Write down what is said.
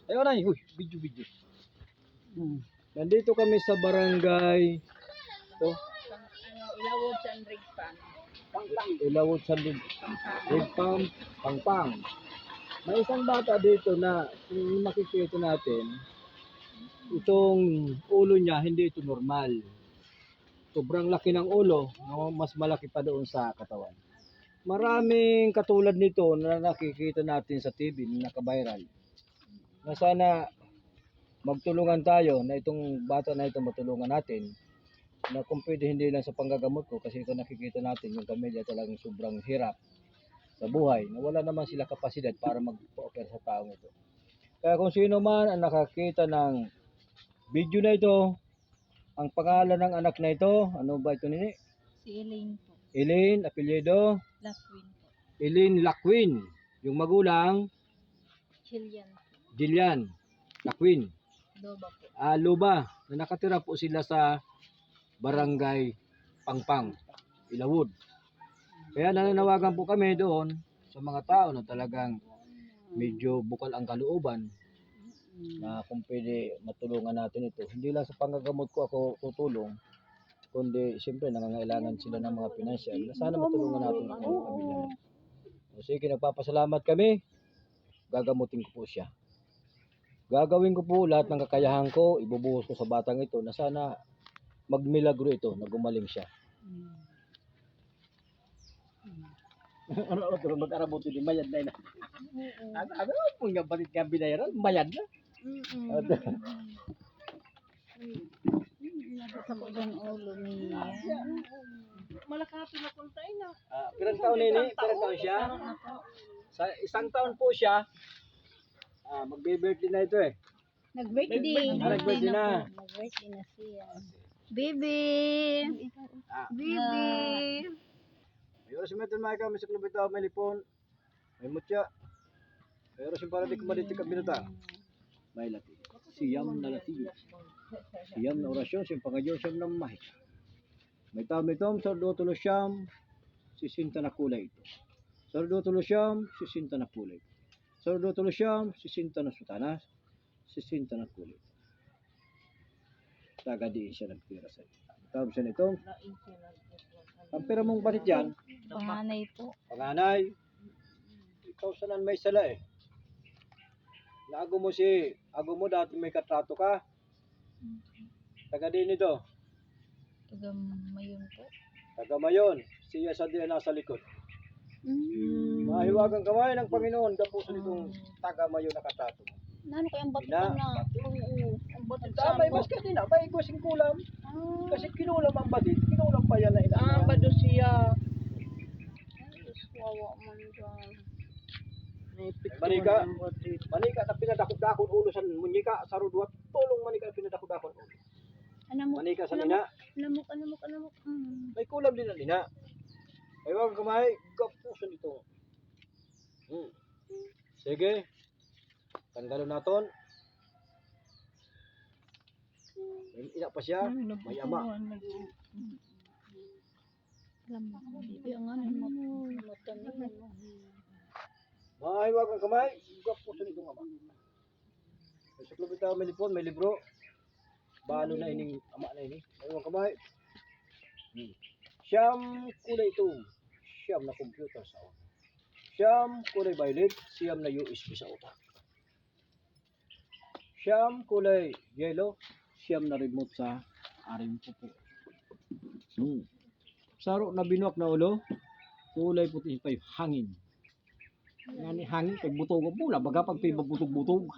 Ayun na, uy, video. Nandito kami sa barangay. Ito, Ilawod sa Enric Pan. Ilawod sa Rigpam, Pangpang. May isang bata dito na kung makikita natin, itong ulo niya hindi ito normal. Sobrang laki ng ulo, no? Mas malaki pa doon sa katawan. Maraming katulad nito na nakikita natin sa TV na naka-viral. Na sana magtulungan tayo na itong bata na ito matulungan natin na kung pwede hindi lang sa panggagamot ko kasi ito nakikita natin yung pamilya talagang sobrang hirap sa buhay na wala naman sila kapasidad para mag-offer sa taong ito. Kaya kung sino man ang nakakita ng video na ito, ang pangalan ng anak na ito, ano ba ito nini? Si Elaine po. Elaine, apelyido? Lakwin po. Elaine Lakwin. Yung magulang? Chilian po. Jillian Lakwin. Doba po. Luba, na nakatira po sila sa barangay Pangpang, Ilawod. Kaya nananawagan po kami doon sa mga tao na talagang medyo bukal ang kalooban na kung pwede matulungan natin ito. Hindi lang sa panggagamot ko ako tutulong, kundi siyempre nangangailangan sila ng mga pinansyal na sana matulungan natin ang pamilya nila. O sige, nagpapasalamat kami. Gagamutin ko po siya. Gagawin ko po lahat ng kakayahan ko, ibubuhos ko sa batang ito na sana magmilagro ito na gumaling siya. Ano ito, mag-arabuti din, mayad na yun. Ano, kung nga balit nga binayaran, mayad na. Nakasama ang ulo niya. Malakapi na kung tayo na. Pirang taon nini, pirang taon siya. Sa isang taon po siya, magbe-birthday na ito eh. Nag-birthday. Nag-birthday na. Nag-birthday na siya. Baby! Baby! May oras yung meton mga kami sa klub ito, may lipon, may mutya. May oras yung para di kumaliti ka minuta. May lati. Siyam na lati. Siyam na orasyon, siyam pangadyo, siyam na mahit. May tao, sardo tulo siyam, sisinta na kulay ito. Sardo tulo siyam, sisinta na kulay ito. Sardo tulo siyam, sisinta na sutanas, sisinta na kulay ito. Tagadiin siya nagtira sa iyo. Tawag siya nito. Ang pera mong balit yan? Panganay po. Panganay. Ikaw sanan may sala eh. Naago mo dati may katrato ka. Taga din ito. Taga Mayon po. Taga Mayon. Siya sa diyan nasa likod. Mahiwagang kamay ng Panginoon kapuso nitong taga Mayon na katrato mo. Nano kayang bato na? Oo. Ang bato sa May mas ka din na. May igosing kulam. Kasi kinulam ang badit. Kinulam pa yan na ina. bado siya. Wawa man dyan. Manika na pinadakot-dakot ulo sa munyika sa rudwat. Tulong manika na pinadakot-dakot ulo. Manika sa nina. Anamok. May kulam din na nina. Ay wag kamay. Kapuso nito. Sige. Tanggalon naton. May ina pa siya. May ama. Bibi ang ano mo. Mahiwag ang kamay. Kapuso nito ama. Sa klub ito may lipon, may libro. Balo na ining ama na ini. Mahiwag kamay. Siyam kulay ito. Siyam na computer sa utak. Siyam kulay violet. Siyam na USB sa utak. Siyam kulay yellow. Siyam na remote sa aring pupo. Saro na binuak na ulo. Kulay puti pa yung hangin. Yan hangin pag butog pula baga pag pibabutog-butog.